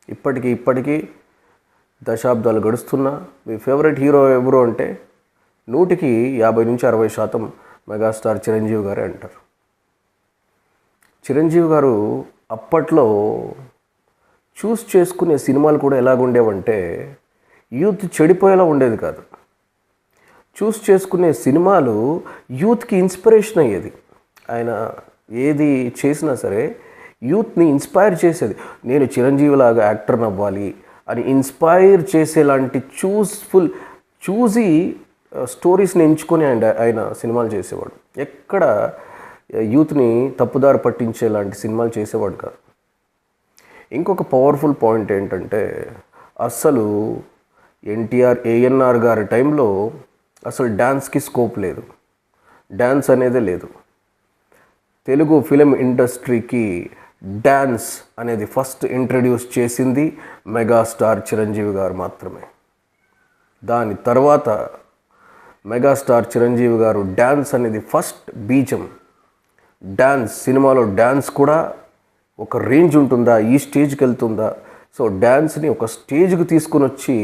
ఇప్పటికీ దశాబ్దాలు గడుస్తున్నా మీ ఫేవరెట్ హీరో ఎవరు అంటే 100కి 50-60% మెగాస్టార్ చిరంజీవి గారే అంటారు. చిరంజీవి గారు అప్పట్లో చేసుకునే సినిమాలు కూడా ఎలాగుండేవంటే యూత్ చెడిపోయేలా ఉండేది కాదు. చేసుకునే సినిమాలు యూత్కి ఇన్స్పిరేషన్ అయ్యేది. ఆయన ఏది చేసినా సరే యూత్ని ఇన్స్పైర్ చేసేది. నేను చిరంజీవిలాగా యాక్టర్ని అవ్వాలి అని ఇన్స్పైర్ చేసేలాంటి చూసి స్టోరీస్ని ఎంచుకొని ఆయన సినిమాలు చేసేవాడు. ఎక్కడ యూత్ని తప్పుదారి పట్టించేలాంటి సినిమాలు చేసేవాడు కాదు. ఇంకొక పవర్ఫుల్ పాయింట్ ఏంటంటే అస్సలు ఏఎన్ఆర్ గారి టైంలో అసలు డ్యాన్స్కి స్కోప్ లేదు, డ్యాన్స్ అనేదే లేదు. తెలుగు ఫిలిం ఇండస్ట్రీకి డ్యాన్స్ అనేది ఫస్ట్ ఇంట్రడ్యూస్ చేసింది మెగాస్టార్ చిరంజీవి గారు మాత్రమే. దాని తర్వాత మెగాస్టార్ చిరంజీవి గారు డ్యాన్స్ అనేది ఫస్ట్ బీజం. డ్యాన్స్ సినిమాలో డ్యాన్స్ కూడా ఒక రేంజ్ ఉంటుందా, ఈ స్టేజ్కి వెళ్తుందా, సో డ్యాన్స్ని ఒక స్టేజ్కి తీసుకుని వచ్చి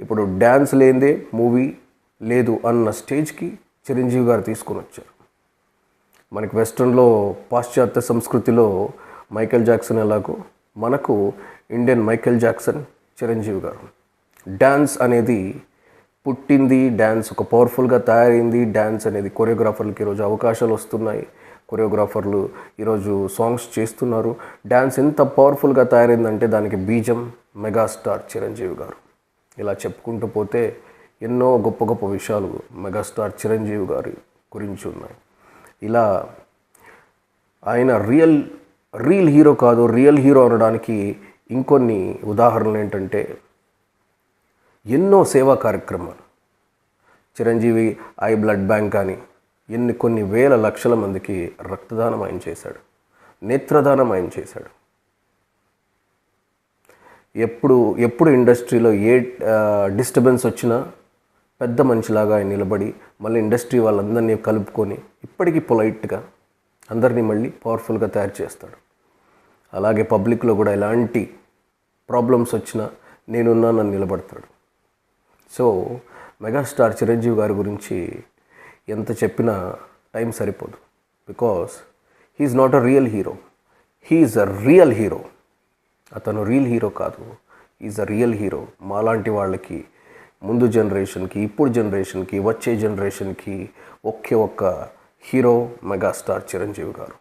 ఇప్పుడు డ్యాన్స్ లేనిదే మూవీ లేదు అన్న స్టేజ్కి చిరంజీవి గారు తీసుకొని వచ్చారు. మనకి వెస్ట్రన్లో పాశ్చాత్య సంస్కృతిలో మైకేల్ జాక్సన్ ఎలాగో మనకు ఇండియన్ మైకేల్ జాక్సన్ చిరంజీవి గారు. డ్యాన్స్ అనేది పుట్టింది, డ్యాన్స్ ఒక పవర్ఫుల్గా తయారైంది. డ్యాన్స్ అనేది కొరియోగ్రాఫర్లకి ఈరోజు అవకాశాలు వస్తున్నాయి. కొరియోగ్రాఫర్లు ఈరోజు సాంగ్స్ చేస్తున్నారు. డ్యాన్స్ ఎంత పవర్ఫుల్గా తయారైందంటే దానికి బీజం మెగాస్టార్ చిరంజీవి గారు. ఇలా చెప్పుకుంటూ పోతే ఎన్నో గొప్ప గొప్ప విషయాలు మెగాస్టార్ చిరంజీవి గారి గురించి ఉన్నాయి. ఇలా ఆయన రియల్ హీరో కాదు, రియల్ హీరో అనడానికి ఇంకొన్ని ఉదాహరణలు ఏంటంటే ఎన్నో సేవా కార్యక్రమాలు. చిరంజీవి ఐ బ్లడ్ బ్యాంక్ కానీ కొన్ని వేల లక్షల మందికి రక్తదానం ఆయన చేశాడు, నేత్రదానం ఆయన చేశాడు. ఎప్పుడు ఇండస్ట్రీలో ఏ డిస్టర్బెన్స్ వచ్చినా పెద్ద మనిషిలాగా ఆయన నిలబడి మళ్ళీ ఇండస్ట్రీ వాళ్ళందరినీ కలుపుకొని ఇప్పటికీ పొలైట్గా అందరినీ మళ్ళీ పవర్ఫుల్గా తయారు చేస్తాడు. అలాగే పబ్లిక్లో కూడా ఎలాంటి ప్రాబ్లమ్స్ వచ్చినా నేనున్నానని నిలబడతాడు. సో మెగాస్టార్ చిరంజీవి గారి గురించి ఎంత చెప్పినా టైం సరిపోదు. Because he's not a real hero, he's a real hero. అతను రియల్ హీరో కాదు, ఈజ్ అ రియల్ హీరో. మాలాంటి వాళ్ళకి, ముందు జనరేషన్కి, ఇప్పుడు జనరేషన్కి, వచ్చే జనరేషన్కి ఒక్క హీరో మెగాస్టార్ చిరంజీవి గారు.